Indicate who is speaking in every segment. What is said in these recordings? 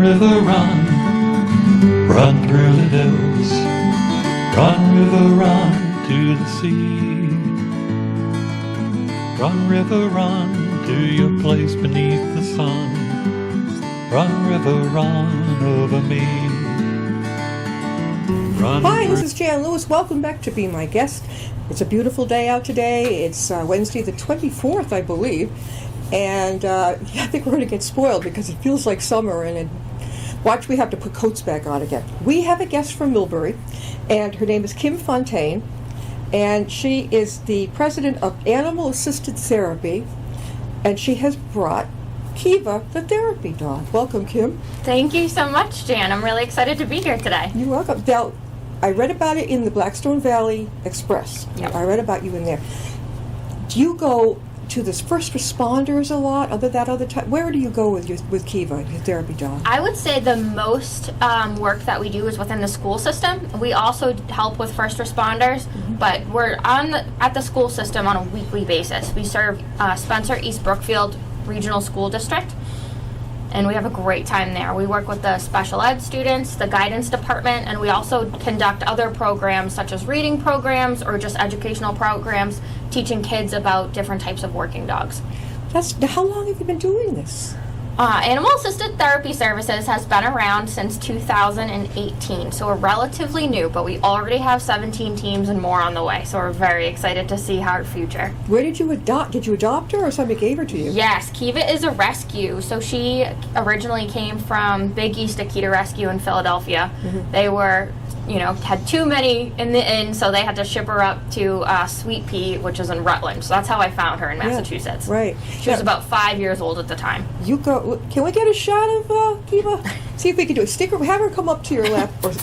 Speaker 1: river, run, run through the hills. Run, river, run to the sea. Run, river, run to your place beneath the sun. Run, river, run over me. Run.
Speaker 2: Hi, this is Jan Lewis. Welcome back to Be My Guest. It's a beautiful day out today. It's Wednesday the 24th, I believe. And I think we're going to get spoiled because it feels like summer. And watch, we have to put coats back on again. We have a guest from Millbury, and her name is Kim Fontaine. And she is the president of Animal Assisted Therapy. And she has brought Kiva, the therapy dog. Welcome, Kim.
Speaker 3: Thank you so much, Jan. I'm really excited to be here today.
Speaker 2: You're welcome. Now, I read about it in the Blackstone Valley Express.
Speaker 3: Yep.
Speaker 2: I read about you in there. Do you go to the first responders a lot? Other time, where do you go with Kiva, your therapy dog?
Speaker 3: I would say the most work that we do is within the school system. We also help with first responders, but we're at the school system on a weekly basis. We serve Spencer East Brookfield Regional School District, and we have a great time there. We work with the special ed students, the guidance department, and we also conduct other programs such as reading programs or just educational programs teaching kids about different types of working dogs.
Speaker 2: How long have you been doing this?
Speaker 3: Animal Assisted Therapy Services has been around since 2018, so we're relatively new, but we already have 17 teams and more on the way, so we're very excited to see our future.
Speaker 2: Where did you adopt? Did you adopt her or somebody gave her to you?
Speaker 3: Yes, Kiva is a rescue. So she originally came from Big East Akita Rescue in Philadelphia. They were, had too many in the inn, so they had to ship her up to Sweet Pea, which is in Rutland. So that's how I found her in Massachusetts.
Speaker 2: Right.
Speaker 3: She was about 5 years old at the time.
Speaker 2: You go. Can we get a shot of Kiva? See if we can do a sticker. Have her come up to your lap. Or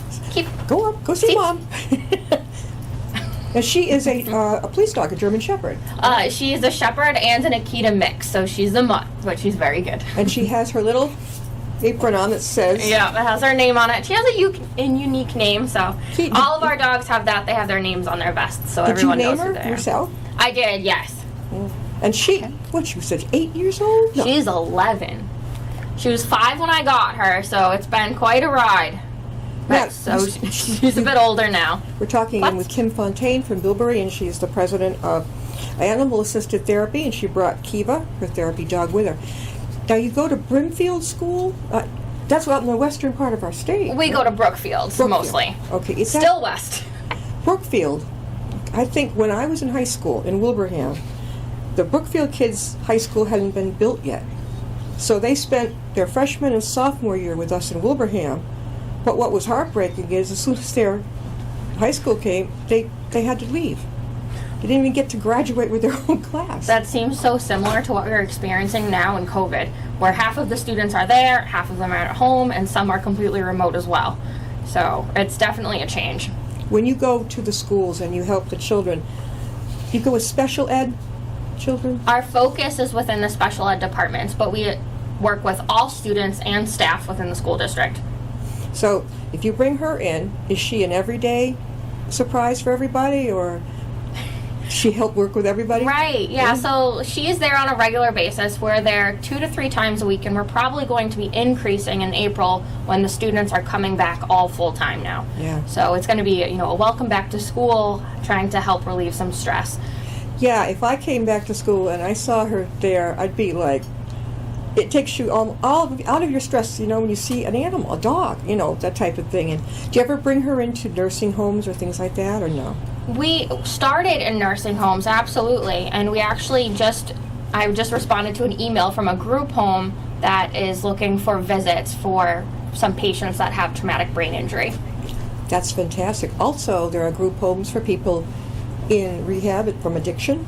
Speaker 2: go up. Go see Mom. Now she is a police dog, a German Shepherd.
Speaker 3: She is a Shepherd and an Akita mix, so she's the mutt, but she's very good.
Speaker 2: And she has her little apron on that says...
Speaker 3: Yeah, it has her name on it. She has a unique name, so all of our dogs have that. They have their names on their vests, so everyone knows who they are.
Speaker 2: Did you name her yourself?
Speaker 3: I did, yes.
Speaker 2: And she, she was such 8 years old? No.
Speaker 3: She's 11. She was 5 when I got her, so it's been quite a ride.
Speaker 2: Yeah,
Speaker 3: so she's a bit older now.
Speaker 2: We're talking with Kim Fontaine from Millbury, and she's the president of Animal Assisted Therapy, and she brought Kiva, her therapy dog, with her. Now, you go to Brimfield School? That's out in the western part of our state.
Speaker 3: We go to Brookfield, mostly.
Speaker 2: Okay. It's
Speaker 3: still west.
Speaker 2: Brookfield. I think when I was in high school in Wilbraham, the Brookfield kids' high school hadn't been built yet. So they spent their freshman and sophomore year with us in Wilbraham. But what was heartbreaking is as soon as their high school came, they had to leave. They didn't even get to graduate with their own class.
Speaker 3: That seems so similar to what we're experiencing now in COVID, where half of the students are there, half of them are at home, and some are completely remote as well. So it's definitely a change.
Speaker 2: When you go to the schools and you help the children, you go with special ed children?
Speaker 3: Our focus is within the special ed departments, but we work with all students and staff within the school district.
Speaker 2: So if you bring her in, is she an everyday surprise for everybody, or she help work with everybody?
Speaker 3: Right, yeah. So she is there on a regular basis. We're there 2 to 3 times a week, and we're probably going to be increasing in April when the students are coming back all full-time now.
Speaker 2: Yeah.
Speaker 3: So it's going to be, a welcome back to school, trying to help relieve some stress.
Speaker 2: Yeah, if I came back to school and I saw her there, I'd be like, it takes you all out of your stress, when you see an animal, a dog, that type of thing. And do you ever bring her into nursing homes or things like that, or no?
Speaker 3: We started in nursing homes, absolutely, and we actually I just responded to an email from a group home that is looking for visits for some patients that have traumatic brain injury.
Speaker 2: That's fantastic. Also, there are group homes for people in rehab from addiction.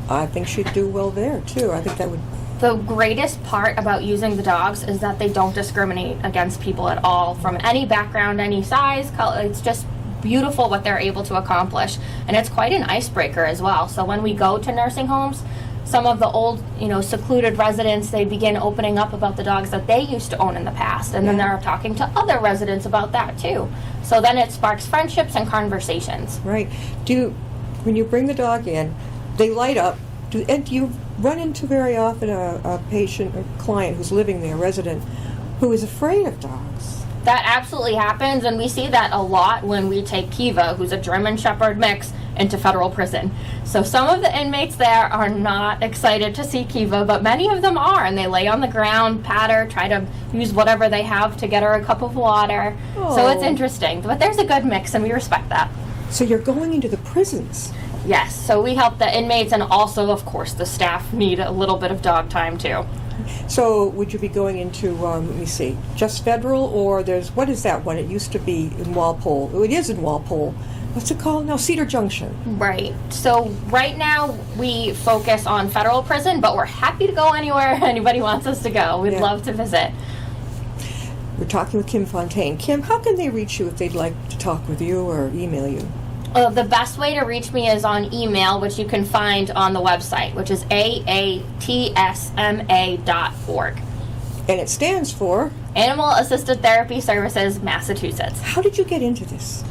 Speaker 2: I think she'd do well there, too. I think that would...
Speaker 3: The greatest part about using the dogs is that they don't discriminate against people at all, from any background, any size, color. It's just beautiful what they're able to accomplish, and it's quite an icebreaker as well. So when we go to nursing homes, some of the old, secluded residents, they begin opening up about the dogs that they used to own in the past, and then they're talking to other residents about that too. So then it sparks friendships and conversations.
Speaker 2: Right. When you bring the dog in, they light up. Do you run into very often a patient or client who's living there, resident, who is afraid of dogs.
Speaker 3: That absolutely happens, and we see that a lot when we take Kiva, who's a German Shepherd mix, into federal prison. So some of the inmates there are not excited to see Kiva, but many of them are, and they lay on the ground, pat her, try to use whatever they have to get her a cup of water. So it's interesting, but there's a good mix, and we respect that.
Speaker 2: So you're going into the prisons.
Speaker 3: Yes, so we help the inmates, and also, of course, the staff need a little bit of dog time, too.
Speaker 2: So would you be going into, let me see, just federal, or what is that one? It used to be in Walpole. Oh, it is in Walpole. What's it called now? Cedar Junction.
Speaker 3: Right. So right now we focus on federal prison, but we're happy to go anywhere anybody wants us to go. We'd love to visit.
Speaker 2: We're talking with Kim Fontaine. Kim, how can they reach you if they'd like to talk with you or email you?
Speaker 3: The best way to reach me is on email, which you can find on the website, which is AATSMA.org.
Speaker 2: And it stands for?
Speaker 3: Animal Assisted Therapy Services, Massachusetts.
Speaker 2: How did you get into this?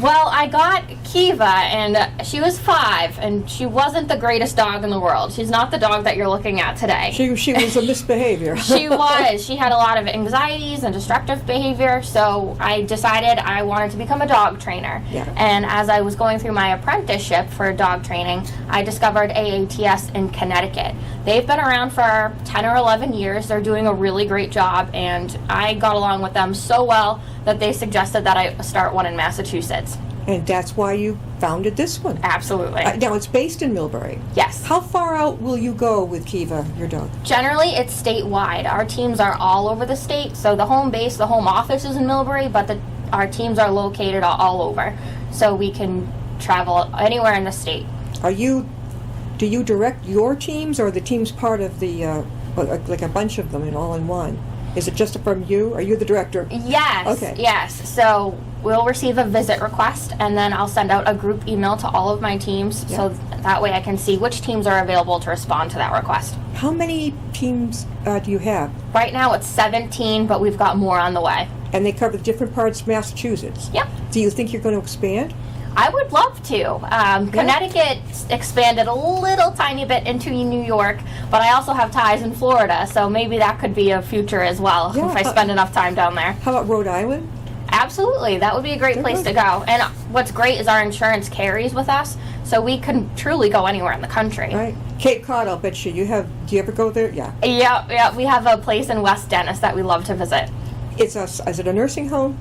Speaker 3: Well, I got Kiva, and she was 5, and she wasn't the greatest dog in the world. She's not the dog that you're looking at today.
Speaker 2: She was a misbehavior.
Speaker 3: She was. She had a lot of anxieties and destructive behavior, so I decided I wanted to become a dog trainer.
Speaker 2: Yeah.
Speaker 3: And as I was going through my apprenticeship for dog training, I discovered AATS in Connecticut. They've been around for 10 or 11 years. They're doing a really great job, and I got along with them so well that they suggested that I start one in Massachusetts.
Speaker 2: And that's why you founded this one.
Speaker 3: Absolutely.
Speaker 2: Now, it's based in Millbury.
Speaker 3: Yes.
Speaker 2: How far out will you go with Kiva, your dog?
Speaker 3: Generally, it's statewide. Our teams are all over the state, so the home base, the home office is in Millbury, but our teams are located all over, so we can travel anywhere in the state.
Speaker 2: Do you direct your teams, or are the teams part of the, like a bunch of them and all in one? Is it just from you? Are you the director?
Speaker 3: Yes.
Speaker 2: Okay.
Speaker 3: Yes. So we'll receive a visit request, and then I'll send out a group email to all of my teams, so that way I can see which teams are available to respond to that request.
Speaker 2: How many teams do you have?
Speaker 3: Right now it's 17, but we've got more on the way.
Speaker 2: And they cover different parts of Massachusetts?
Speaker 3: Yep.
Speaker 2: Do you think you're going to expand?
Speaker 3: I would love to. Connecticut expanded a little tiny bit into New York, but I also have ties in Florida, so maybe that could be a future as well if I spend enough time down there.
Speaker 2: How about Rhode Island?
Speaker 3: Absolutely. That would be a great place to go. And what's great is our insurance carries with us, so we can truly go anywhere in the country.
Speaker 2: Right. Cape Cod, I'll bet you. Do you ever go there? Yeah.
Speaker 3: Yeah. We have a place in West Dennis that we love to visit.
Speaker 2: Is it a nursing home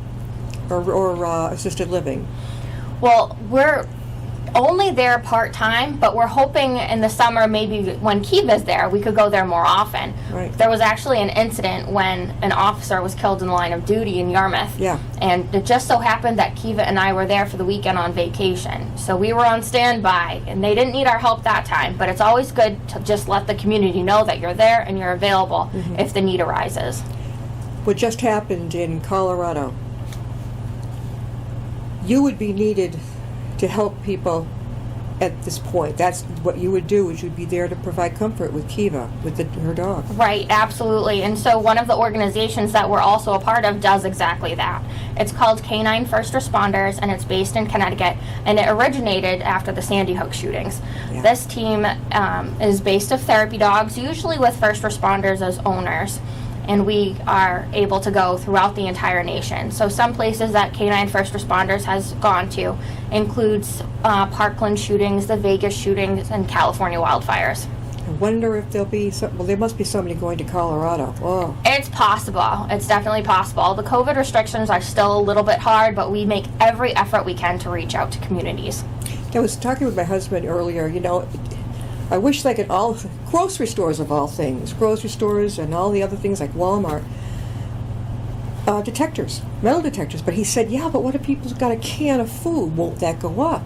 Speaker 2: or assisted living?
Speaker 3: Well, we're only there part-time, but we're hoping in the summer, maybe when Kiva's there, we could go there more often.
Speaker 2: Right.
Speaker 3: There was actually an incident when an officer was killed in the line of duty in Yarmouth.
Speaker 2: Yeah.
Speaker 3: And it just so happened that Kiva and I were there for the weekend on vacation. So we were on standby, and they didn't need our help that time, but it's always good to just let the community know that you're there and you're available if the need arises.
Speaker 2: What just happened in Colorado, you would be needed to help people at this point. That's what you would do, is you'd be there to provide comfort with Kiva, with her dog.
Speaker 3: Right, absolutely. And so one of the organizations that we're also a part of does exactly that. It's called Canine First Responders, and it's based in Connecticut, and it originated after the Sandy Hook shootings.
Speaker 2: Yeah.
Speaker 3: This team is based of therapy dogs, usually with first responders as owners. And we are able to go throughout the entire nation. So some places that Canine First Responders has gone to includes Parkland shootings, the Vegas shootings, and California wildfires.
Speaker 2: I wonder if there'll be there must be somebody going to Colorado. Oh.
Speaker 3: It's possible. It's definitely possible. The COVID restrictions are still a little bit hard, but we make every effort we can to reach out to communities.
Speaker 2: I was talking with my husband earlier, I wish they could grocery stores of all things, grocery stores and all the other things like Walmart, detectors, metal detectors. But he said, yeah, but what if people's got a can of food? Won't that go up?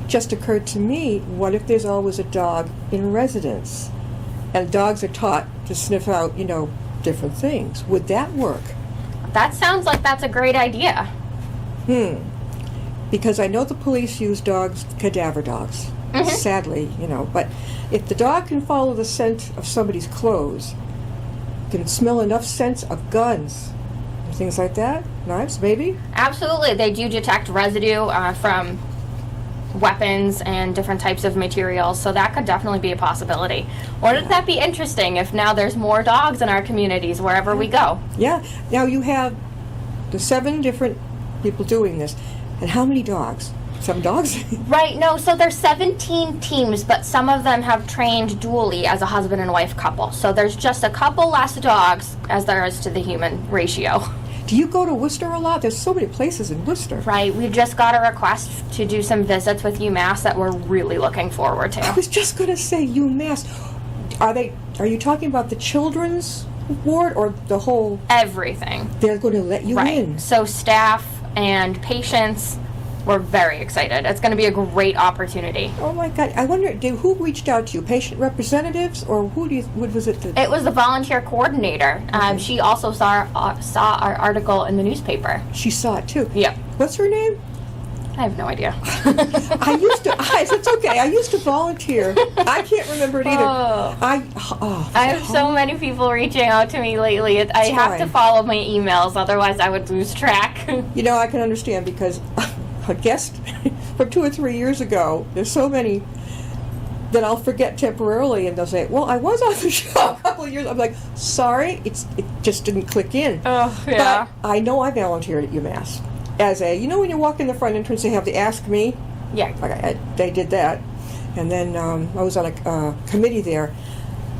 Speaker 2: Just occurred to me, what if there's always a dog in residence? And dogs are taught to sniff out, different things. Would that work?
Speaker 3: That sounds like that's a great idea.
Speaker 2: Because I know the police use dogs, cadaver dogs, sadly, but if the dog can follow the scent of somebody's clothes, can smell enough scents of guns, things like that, knives, maybe?
Speaker 3: Absolutely. They do detect residue from weapons and different types of materials, so that could definitely be a possibility. Wouldn't that be interesting if now there's more dogs in our communities wherever we go?
Speaker 2: Yeah. Now you have the 7 different people doing this. And how many dogs? 7 dogs?
Speaker 3: Right, no, so there's 17 teams, but some of them have trained dually as a husband and wife couple. So there's just a couple less dogs as there is to the human ratio.
Speaker 2: Do you go to Worcester a lot? There's so many places in Worcester.
Speaker 3: Right, we just got a request to do some visits with UMass that we're really looking forward
Speaker 2: I
Speaker 3: to.
Speaker 2: was just going to say UMass. Are you talking about the children's ward or the whole?
Speaker 3: Everything.
Speaker 2: They're going to let you
Speaker 3: Right,
Speaker 2: in.
Speaker 3: so staff and patients, we're very excited. It's going to be a great opportunity.
Speaker 2: Oh my God! I wonder, who reached out to you? Patient representatives, or what was it?
Speaker 3: It was the volunteer coordinator. She also saw our article in the newspaper.
Speaker 2: She saw it too.
Speaker 3: Yep.
Speaker 2: What's her name?
Speaker 3: I have no idea.
Speaker 2: It's okay. I used to volunteer. I can't remember it either.
Speaker 3: Oh.
Speaker 2: I
Speaker 3: have so many people reaching out to me lately. I have to
Speaker 2: fine.
Speaker 3: follow my emails, otherwise I would lose track.
Speaker 2: You know, I can understand because a guest from 2 or 3 years ago, there's so many that I'll forget temporarily, and they'll say, well, I was on the show a couple of years. I'm like, sorry, it just didn't click in.
Speaker 3: Oh, yeah.
Speaker 2: But I know I volunteered at UMass. As when you walk in the front entrance, they have the Ask Me.
Speaker 3: Yeah.
Speaker 2: They did that. And then I was on a committee there.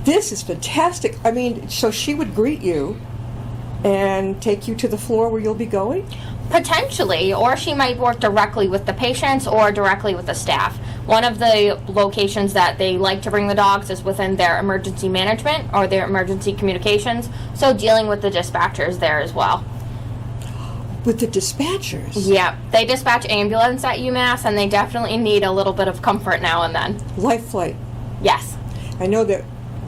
Speaker 2: This is fantastic. I mean, so she would greet you and take you to the floor where you'll be going?
Speaker 3: Potentially, or she might work directly with the patients or directly with the staff. One of the locations that they like to bring the dogs is within their emergency management or their emergency communications, so dealing with the dispatchers there as well.
Speaker 2: With the dispatchers?
Speaker 3: Yeah, they dispatch ambulance at UMass, and they definitely need a little bit of comfort now and then.
Speaker 2: Life flight.
Speaker 3: Yes.
Speaker 2: I know that,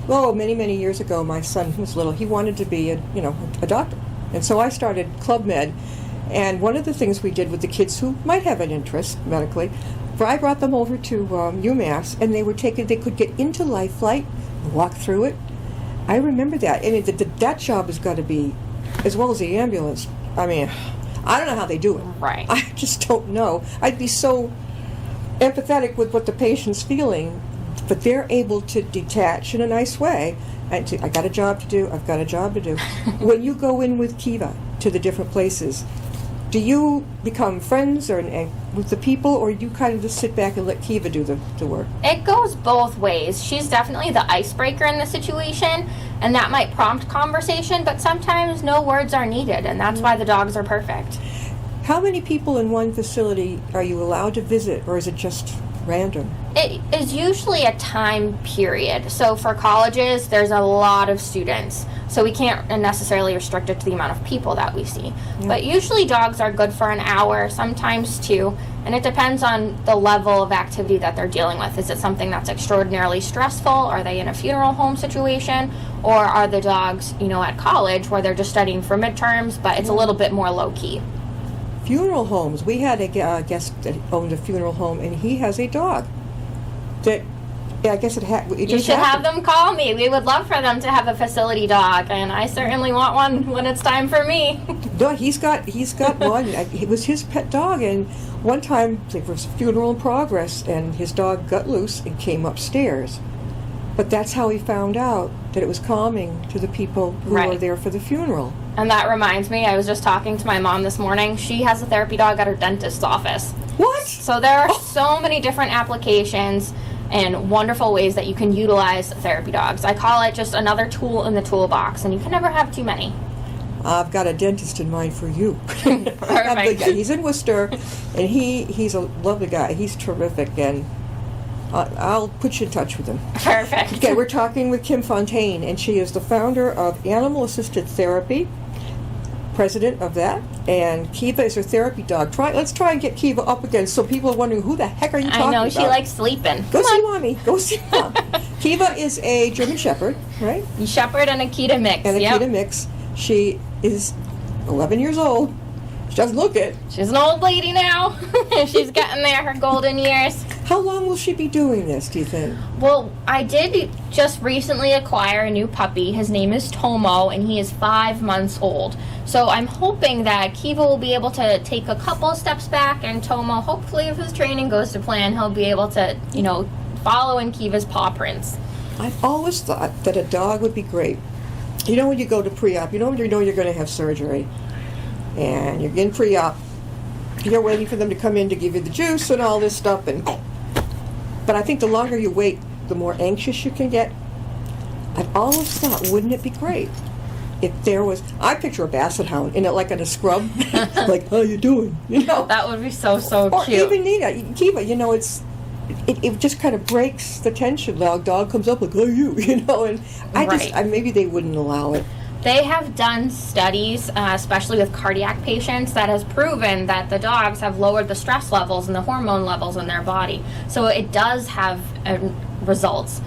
Speaker 2: many, many years ago, my son was little. He wanted to be a doctor. And so I started Club Med. And one of the things we did with the kids who might have an interest medically, I brought them over to UMass, and they could get into Life Flight, walk through it. I remember that. And that job has got to be, as well as the ambulance. I mean, I don't know how they do it.
Speaker 3: Right.
Speaker 2: I just don't know. I'd be so empathetic with what the patient's feeling, but they're able to detach in a nice way. And I got a job to do. I've got a job to do. When you go in with Kiva to the different places, do you become friends with the people, or you kind of just sit back and let Kiva do the work?
Speaker 3: It goes both ways. She's definitely the icebreaker in the situation, and that might prompt conversation, but sometimes no words are needed, and that's why the dogs are perfect.
Speaker 2: How many people in one facility are you allowed to visit, or is it just random?
Speaker 3: It is usually a time period. So for colleges, there's a lot of students. So we can't necessarily restrict it to the amount of people that we see.
Speaker 2: Yeah.
Speaker 3: But usually dogs are good for an hour, sometimes 2. And it depends on the level of activity that they're dealing with. Is it something that's extraordinarily stressful? Are they in a funeral home situation? Or are the dogs, at college where they're just studying for midterms, but it's a little bit more low-key?
Speaker 2: Funeral homes. We had a guest that owned a funeral home, and he has a dog that, I guess
Speaker 3: You should have them call me. We would love for them to have a facility dog, and I certainly want one when it's time for me.
Speaker 2: No, he's got one. It was his pet dog, and one time there was a funeral in progress, and his dog got loose and came upstairs. But that's how he found out that it was calming to the people who were there for the funeral.
Speaker 3: And that reminds me, I was just talking to my mom this morning. She has a therapy dog at her dentist's office.
Speaker 2: What?
Speaker 3: So there are so many different applications and wonderful ways that you can utilize therapy dogs. I call it just another tool in the toolbox, and you can never have too many.
Speaker 2: I've got a dentist in mind for you.
Speaker 3: Perfect.
Speaker 2: He's in Worcester, and he's a lovely guy. He's terrific, and I'll put you in touch with him.
Speaker 3: Perfect.
Speaker 2: Okay, we're talking with Kim Fontaine, and she is the founder of Animal-Assisted Therapy, president of that, and Kiva is her therapy dog. Let's try and get Kiva up again, so people are wondering, who the heck are you talking about?
Speaker 3: I know, she likes sleeping.
Speaker 2: Go see Mommy. Go see Mom. Kiva is a German Shepherd, right?
Speaker 3: A Shepherd and Akita mix.
Speaker 2: And Akita mix. She is 11 years old. She doesn't look it.
Speaker 3: She's an old lady now. She's getting there, her golden years.
Speaker 2: How long will she be doing this, do you think?
Speaker 3: Well, I did just recently acquire a new puppy. His name is Tomo, and he is 5 months old. So I'm hoping that Kiva will be able to take a couple of steps back, and Tomo, hopefully if his training goes to plan, he'll be able to, follow in Kiva's paw prints.
Speaker 2: I've always thought that a dog would be great. You know when you go to pre-op, you know you're going to have surgery, and you're in pre-op, you're waiting for them to come in to give you the juice and all this stuff, but I think the longer you wait, the more anxious you can get. I've always thought, wouldn't it be great if there was, I picture a basset hound in it like in a scrub, like, how you doing?
Speaker 3: That would be so
Speaker 2: or
Speaker 3: cute.
Speaker 2: even Kiva, it just kind of breaks the tension. The dog comes up like, oh, and maybe they wouldn't allow it.
Speaker 3: They have done studies, especially with cardiac patients, that has proven that the dogs have lowered the stress levels and the hormone levels in their body. So it does have results.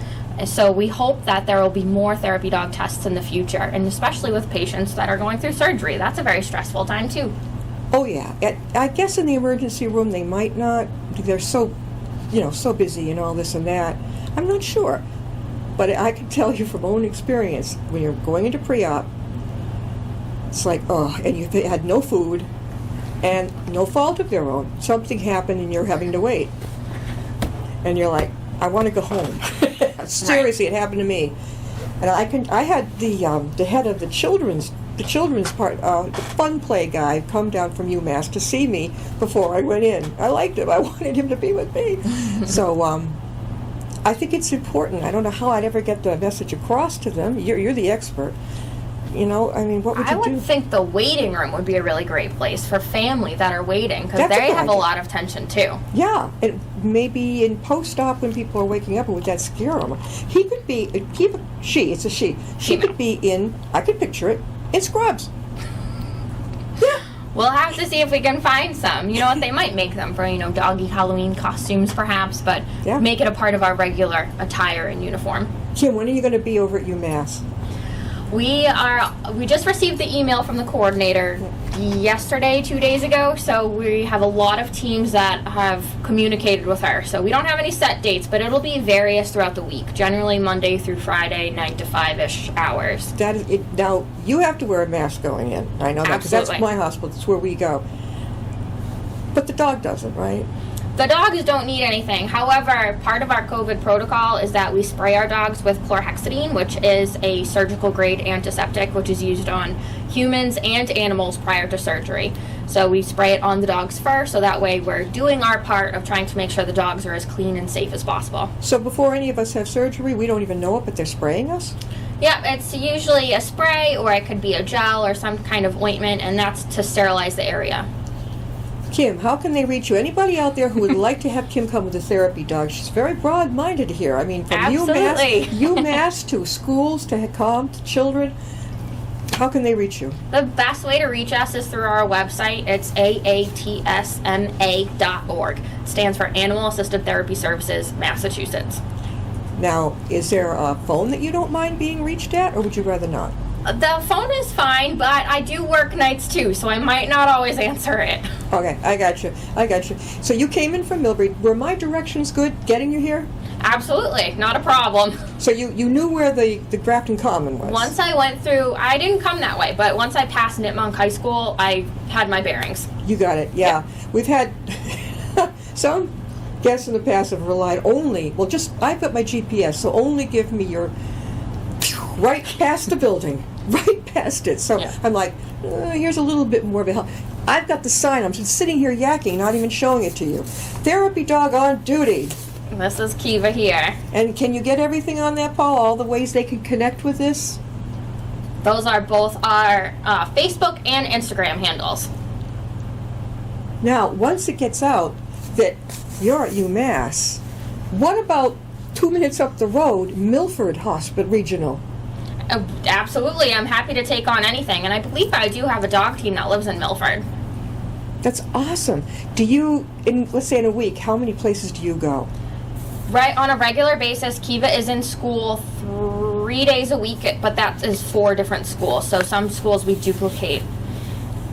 Speaker 3: So we hope that there will be more therapy dog tests in the future, and especially with patients that are going through surgery. That's a very stressful time too.
Speaker 2: Oh yeah, I guess in the emergency room they might not. They're so busy and all this and that. I'm not sure. But I can tell you from own experience, when you're going into pre-op, it's like, and you've had no food, and no fault of their own. Something happened and you're having to wait. And you're like, I want to go home. Seriously, It happened to me. And I had the head of the children's part, the fun play guy, come down from UMass to see me before I went in. I liked him. I wanted him to be with me. So, I think it's important. I don't know how I'd ever get the message across to them. You're the expert. What would you do?
Speaker 3: I would think the waiting room would be a really great place for family that are waiting, because
Speaker 2: That's a
Speaker 3: they
Speaker 2: good
Speaker 3: have a
Speaker 2: idea.
Speaker 3: lot of tension too.
Speaker 2: Yeah, and maybe in post-op when people are waking up and would that scare them? He could be, it's a she. She
Speaker 3: Female.
Speaker 2: could be I could picture it, in scrubs.
Speaker 3: We'll have to see if we can find some. You know what, they might make them for, doggy Halloween costumes perhaps, but
Speaker 2: Yeah.
Speaker 3: make it a part of our regular attire and uniform.
Speaker 2: Kim, when are you going to be over at UMass?
Speaker 3: We just received the email from the coordinator yesterday, 2 days ago, so we have a lot of teams that have communicated with her. So we don't have any set dates, but it'll be various throughout the week, generally Monday through Friday, 9 to 5-ish hours.
Speaker 2: That is it. Now, you have to wear a mask going in. I know that, because that's
Speaker 3: Absolutely.
Speaker 2: my hospital. That's where we go. But the dog doesn't, right?
Speaker 3: The dogs don't need anything. However, part of our COVID protocol is that we spray our dogs with chlorhexidine, which is a surgical grade antiseptic, which is used on humans and animals prior to surgery. So we spray it on the dogs first, so that way we're doing our part of trying to make sure the dogs are as clean and safe as possible.
Speaker 2: So before any of us have surgery, we don't even know it, but they're spraying us?
Speaker 3: Yeah, it's usually a spray, or it could be a gel or some kind of ointment, and that's to sterilize the area.
Speaker 2: Kim, how can they reach you? Anybody out there who would like to have Kim come with a therapy dog? She's very broad-minded here. I mean, from
Speaker 3: Absolutely.
Speaker 2: UMass to schools to COM to children. How can they reach you?
Speaker 3: The best way to reach us is through our website. It's AATSMA.org. It stands for Animal Assisted Therapy Services, Massachusetts.
Speaker 2: Now, is there a phone that you don't mind being reached at, or would you rather not?
Speaker 3: The phone is fine, but I do work nights too, so I might not always answer it.
Speaker 2: Okay, I got you. So you came in from Millbury. Were my directions good getting you here?
Speaker 3: Absolutely, not a problem.
Speaker 2: So you knew where the Grafton Common was?
Speaker 3: Once I went through, I didn't come that way, but once I passed Nipmuc High School, I had my bearings.
Speaker 2: You got it, yeah. We've had some guests in the past have relied only, I've got my GPS, so only give me your right past the building, right past it. So
Speaker 3: Yeah.
Speaker 2: I'm like, here's a little bit more of a help. I've got the sign. I'm just sitting here yakking, not even showing it to you. Therapy dog on duty.
Speaker 3: This is Kiva here.
Speaker 2: And can you get everything on that, Paul? All the ways they can connect with this?
Speaker 3: Those are both our Facebook and Instagram handles.
Speaker 2: Now, once it gets out that you're at UMass, what about 2 minutes up the road, Milford Hospital Regional?
Speaker 3: Absolutely, I'm happy to take on anything, and I believe I do have a dog team that lives in Milford.
Speaker 2: That's awesome. Do you, let's say in a week, how many places do you go?
Speaker 3: Right, on a regular basis, Kiva is in school 3 days a week, but that is 4 different schools, so some schools we duplicate.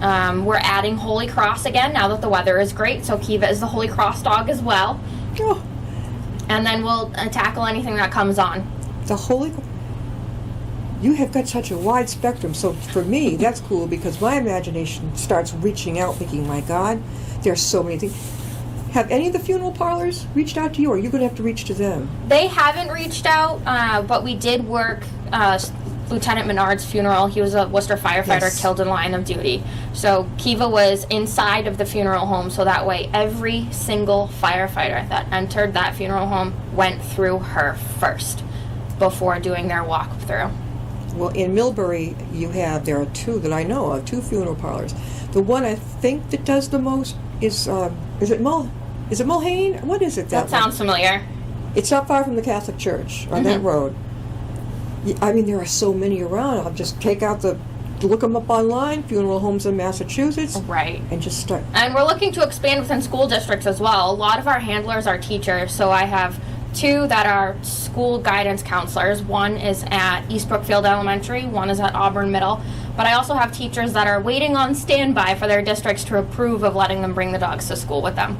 Speaker 3: We're adding Holy Cross again now that the weather is great, so Kiva is the Holy Cross dog as well.
Speaker 2: Oh,
Speaker 3: and then we'll tackle anything that comes on.
Speaker 2: The Holy... You have got such a wide spectrum, so for me, that's cool because my imagination starts reaching out, thinking, my God, there's so many things. Have any of the funeral parlors reached out to you, or are you going to have to reach to them?
Speaker 3: They haven't reached out, but we did work Lieutenant Menard's funeral. He was a Worcester firefighter
Speaker 2: Yes.
Speaker 3: killed in line of duty. So Kiva was inside of the funeral home, so that way every single firefighter that entered that funeral home went through her first before doing their walkthrough.
Speaker 2: Well, in Millbury, there are two that I know of, two funeral parlors. The one I think that does the most is it Mulhane? What is it?
Speaker 3: That sounds familiar.
Speaker 2: It's not far from the Catholic Church on that road. I mean, there are so many around. I'll just look them up online, funeral homes in Massachusetts.
Speaker 3: Right.
Speaker 2: And just start.
Speaker 3: And we're looking to expand within school districts as well. A lot of our handlers are teachers, so I have two that are school guidance counselors. One is at East Brookfield Elementary, one is at Auburn Middle. But I also have teachers that are waiting on standby for their districts to approve of letting them bring the dogs to school with them.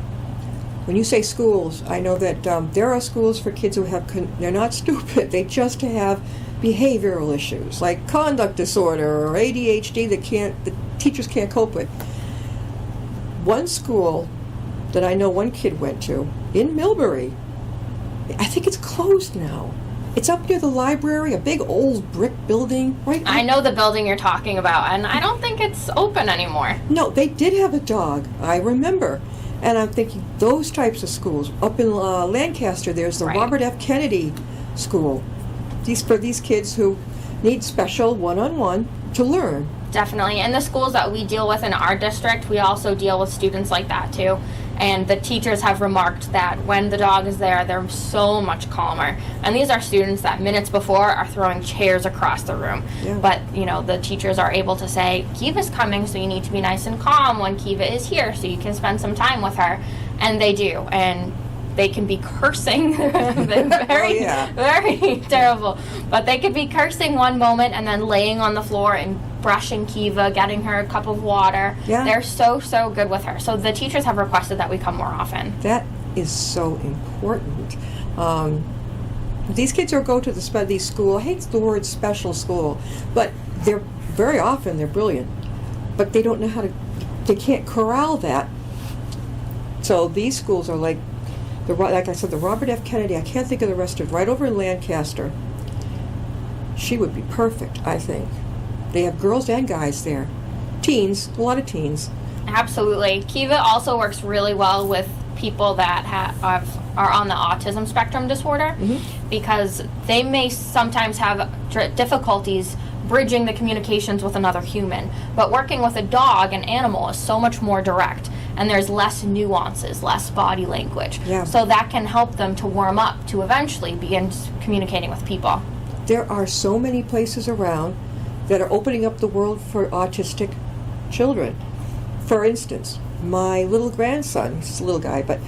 Speaker 2: When you say schools, I know that there are schools for kids who they're not stupid, they just have behavioral issues like conduct disorder or ADHD that the teachers can't cope with. One school that I know one kid went to in Millbury, I think it's closed now. It's up near the library, a big old brick building. Right.
Speaker 3: I know the building you're talking about, and I don't think it's open anymore.
Speaker 2: No, they did have a dog, I remember. And I'm thinking, those types of schools. Up in Lancaster, there's the
Speaker 3: Right.
Speaker 2: Robert F. Kennedy School. For these kids who need special one-on-one to learn.
Speaker 3: Definitely. And the schools that we deal with in our district, we also deal with students like that too. And the teachers have remarked that when the dog is there, they're so much calmer. And these are students that minutes before are throwing chairs across the room.
Speaker 2: Yeah.
Speaker 3: But, the teachers are able to say, Kiva's coming, so you need to be nice and calm when Kiva is here, so you can spend some time with her. And they do. And they can be cursing. They're very, very terrible. But they could be cursing one moment and then laying on the floor and brushing Kiva, getting her a cup of water.
Speaker 2: Yeah.
Speaker 3: They're so good with her. So the teachers have requested that we come more often.
Speaker 2: That is so important. These kids go to these school. I hate the word special school, but they're very often they're brilliant, but they don't know how to. They can't corral that. So these schools are like I said, the Robert F. Kennedy. I can't think of the rest of it. Right over in Lancaster. She would be perfect, I think. They have girls and guys there. Teens, a lot of teens.
Speaker 3: Absolutely. Kiva also works really well with people that are on the autism spectrum disorder because they may sometimes have difficulties bridging the communications with another human. But working with a dog, an animal, is so much more direct. And there's less nuances, less body language.
Speaker 2: Yeah.
Speaker 3: So that can help them to warm up to eventually begin communicating with people.
Speaker 2: There are so many places around that are opening up the world for autistic children. For instance, my little grandson, he's a little guy, but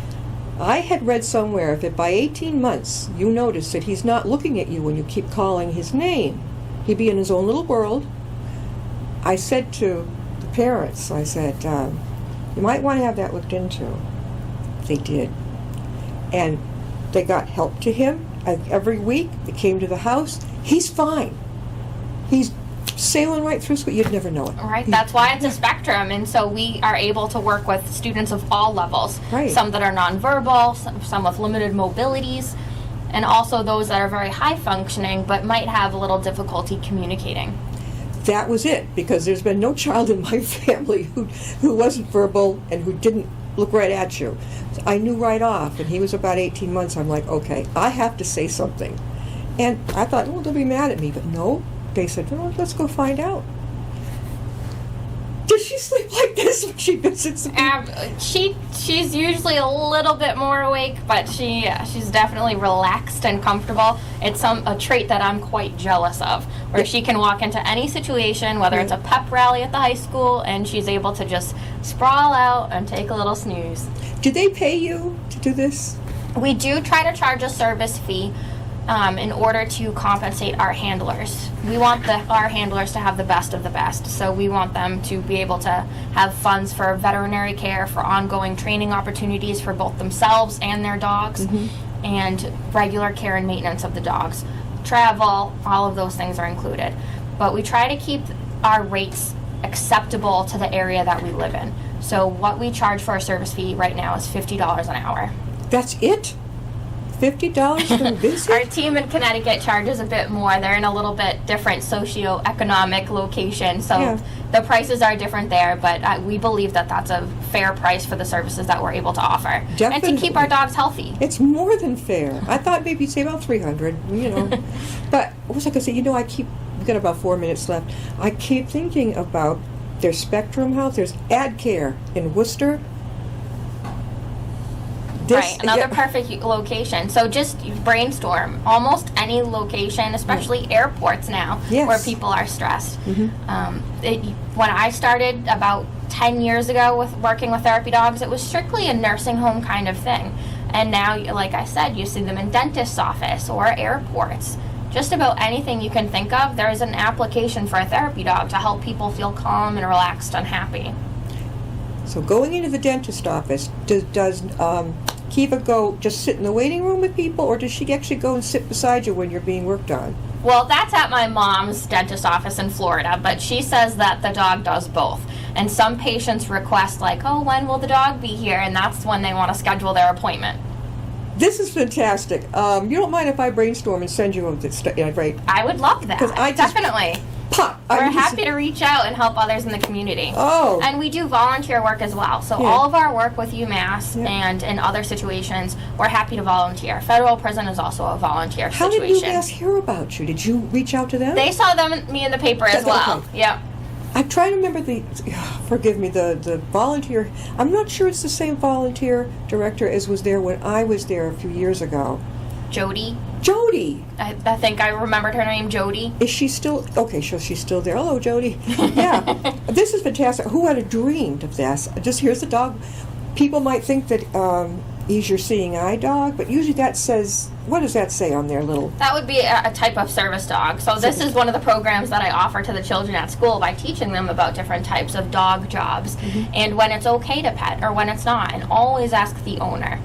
Speaker 2: I had read somewhere that by 18 months you notice that he's not looking at you when you keep calling his name. He'd be in his own little world. I said to the parents, I said, you might want to have that looked into. They did. And they got help to him every week. They came to the house. He's fine. He's sailing right through school. You'd never know it.
Speaker 3: Right, that's why it's a spectrum, and so we are able to work with students of all levels.
Speaker 2: Right.
Speaker 3: Some that are nonverbal, some with limited mobilities, and also those that are very high functioning but might have a little difficulty communicating.
Speaker 2: That was it, because there's been no child in my family who wasn't verbal and who didn't look right at you. I knew right off, and he was about 18 months. I'm like, okay, I have to say something. And I thought, well, they'll be mad at me, but no. They said, well, let's go find out. Does she sleep like this when she visits me?
Speaker 3: She's usually a little bit more awake, but she's definitely relaxed and comfortable. It's a trait that I'm quite jealous of, where she can walk into any situation, whether it's a pep rally at the high school, and she's able to just sprawl out and take a little snooze.
Speaker 2: Do they pay you to do this?
Speaker 3: We do try to charge a service fee in order to compensate our handlers. We want our handlers to have the best of the best, so we want them to be able to have funds for veterinary care, for ongoing training opportunities for both themselves and their dogs. and regular care and maintenance of the dogs. Travel, all of those things are included. But we try to keep our rates acceptable to the area that we live in. So what we charge for a service fee right now is $50 an hour.
Speaker 2: That's it? $50 for a visit?
Speaker 3: Our team in Connecticut charges a bit more. They're in a little bit different socioeconomic location, so
Speaker 2: Yeah.
Speaker 3: the prices are different there, but we believe that that's a fair price for the services that we're able to offer. And to
Speaker 2: Definitely.
Speaker 3: keep our dogs healthy.
Speaker 2: It's more than fair. I thought maybe you'd say about 300, you know. But what was I going to say? You know, we've got about 4 minutes left. I keep thinking about their Spectrum Health. There's AdCare in Worcester.
Speaker 3: Right, another
Speaker 2: yeah.
Speaker 3: perfect location. So just brainstorm almost any location, especially airports now,
Speaker 2: Yes.
Speaker 3: where people are stressed.
Speaker 2: Mm-hmm.
Speaker 3: When I started about 10 years ago with working with therapy dogs, it was strictly a nursing home kind of thing. And now, like I said, you see them in dentist's office or airports. Just about anything you can think of, there's an application for a therapy dog to help people feel calm and relaxed and happy.
Speaker 2: So going into the dentist office, does Kiva go just sit in the waiting room with people, or does she actually go and sit beside you when you're being worked on?
Speaker 3: Well, that's at my mom's dentist office in Florida, but she says that the dog does both. And some patients request, like, oh, when will the dog be here? And that's when they want to schedule their appointment.
Speaker 2: This is fantastic. You don't mind if I brainstorm and send you right?
Speaker 3: I would love that.
Speaker 2: 'Cause I just-
Speaker 3: Definitely.
Speaker 2: Pop.
Speaker 3: We're happy to reach out and help others in the community.
Speaker 2: Oh.
Speaker 3: And we do volunteer work as well. So
Speaker 2: Yeah.
Speaker 3: all of our work with UMass
Speaker 2: Yeah.
Speaker 3: and in other situations, we're happy to volunteer. Federal prison is also a volunteer
Speaker 2: How
Speaker 3: situation.
Speaker 2: did you guys hear about you? Did you reach out to them?
Speaker 3: They saw me in the paper as well.
Speaker 2: Okay.
Speaker 3: Yep.
Speaker 2: I'm trying to remember forgive me, the volunteer. I'm not sure it's the same volunteer director as was there when I was there a few years ago.
Speaker 3: Jody.
Speaker 2: Jody.
Speaker 3: I think I remembered her name, Jody.
Speaker 2: Is she still, okay, so she's still there. Hello, Jody. Yeah, this is fantastic. Who would have dreamed of this? Just here's the dog. People might think that he's your seeing eye dog, but usually that says, what does that say on their little?
Speaker 3: That would be a type of service dog. So this is one of the programs that I offer to the children at school by teaching them about different types of dog jobs and when it's okay to pet or when it's not, and always ask the owner.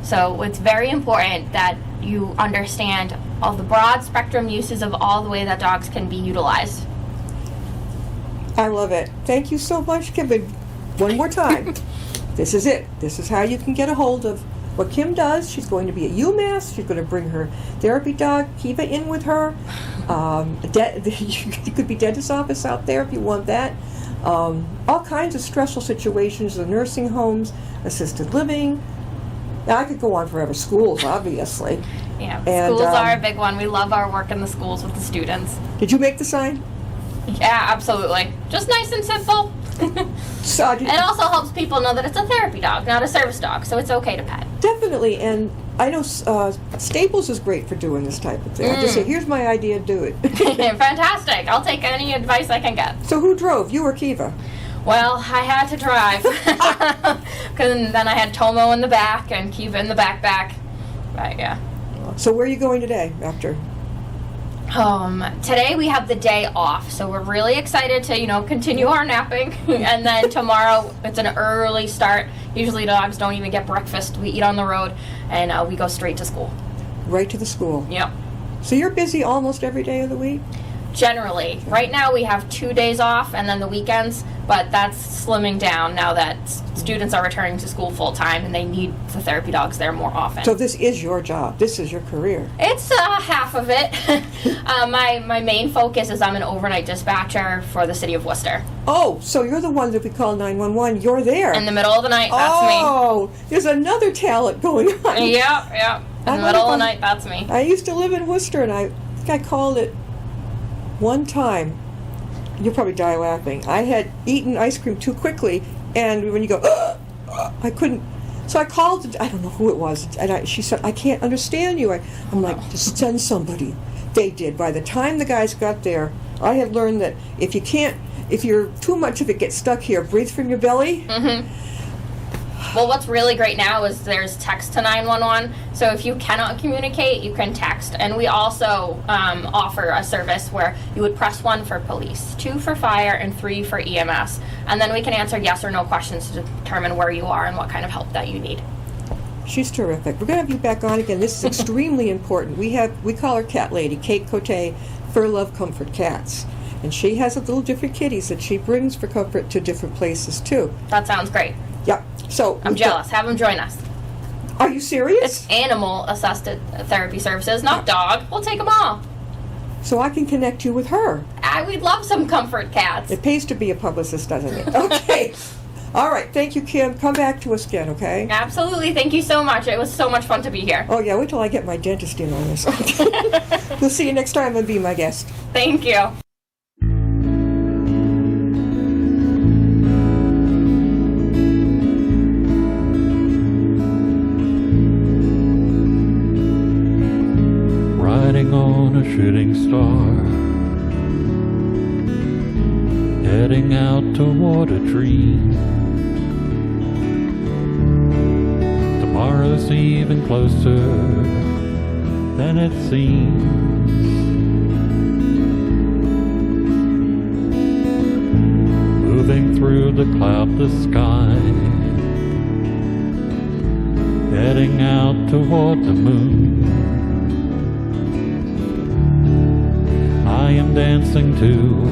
Speaker 3: So it's very important that you understand all the broad spectrum uses of all the way that dogs can be utilized.
Speaker 2: I love it. Thank you so much, Kim. And one more time. This is it. This is how you can get a hold of what Kim does. She's going to be at UMass. She's going to bring her therapy dog, Kiva, in with her. You could be dentist's office out there if you want that. All kinds of stressful situations, the nursing homes, assisted living. Now, I could go on forever. Schools, obviously.
Speaker 3: Yeah,
Speaker 2: And,
Speaker 3: schools are a big one. We love our work in the schools with the students.
Speaker 2: Did you make the sign?
Speaker 3: Yeah, absolutely. Just nice and simple.
Speaker 2: So,
Speaker 3: It also helps people know that it's a therapy dog, not a service dog, so it's okay to pet.
Speaker 2: definitely, and I know Staples is great for doing this type of thing. I just say, here's my idea, do it.
Speaker 3: Fantastic. I'll take any advice I can get.
Speaker 2: So who drove, you or Kiva?
Speaker 3: Well, I had to drive. Because then I had Tomo in the back and Kiva in the backpack. But yeah.
Speaker 2: So where are you going today after?
Speaker 3: Today we have the day off, so we're really excited to, continue our napping. And then tomorrow it's an early start. Usually dogs don't even get breakfast. We eat on the road, and we go straight to school.
Speaker 2: Right to the school.
Speaker 3: Yep.
Speaker 2: So you're busy almost every day of the week?
Speaker 3: Generally. Right now we have 2 days off and then the weekends, but that's slimming down now that students are returning to school full time and they need the therapy dogs there more often.
Speaker 2: So this is your job. This is your career.
Speaker 3: It's half of it. My main focus is I'm an overnight dispatcher for the city of Worcester.
Speaker 2: Oh, so you're the one that we call 911. You're there.
Speaker 3: In the middle of the night, that's
Speaker 2: Oh, there's another talent going on.
Speaker 3: me. Yep. In the middle of the night, that's me.
Speaker 2: I used to live in Worcester, and I think I called it one time. You'll probably die laughing. I had eaten ice cream too quickly, and when you go, I couldn't. So I called. I don't know who it was, and she said, "I can't understand you." I'm like, "Just send somebody." They did. By the time the guys got there, I had learned that if you're too much of it gets stuck here, breathe from your belly.
Speaker 3: Well, what's really great now is there's text to 911. So if you cannot communicate, you can text. And we also offer a service where you would press 1 for police, 2 for fire, and 3 for EMS. And then we can answer yes or no questions to determine where you are and what kind of help that you need.
Speaker 2: She's terrific. We're going to have you back on again. This is extremely important. We call her Cat Lady, Kate Cote, Fur Love Comfort Cats. And she has a little different kitties that she brings for comfort to different places, too.
Speaker 3: That sounds great.
Speaker 2: Yep. So
Speaker 3: I'm jealous. Have them join us.
Speaker 2: Are you serious?
Speaker 3: It's animal-assisted therapy services, not dog. We'll take them all.
Speaker 2: So I can connect you with her.
Speaker 3: We'd love some comfort cats.
Speaker 2: It pays to be a publicist, doesn't it? Okay. All right. Thank you, Kim. Come back to us again, okay?
Speaker 3: Absolutely. Thank you so much. It was so much fun to be here.
Speaker 2: Oh, yeah. Wait till I get my dentist in on this. Okay. We'll see you next time and Be My Guest.
Speaker 3: Thank you.
Speaker 1: Riding on a shooting star, heading out toward a dream. Tomorrow's even closer than it seems. Moving through the cloudless sky, heading out toward the moon. I am dancing to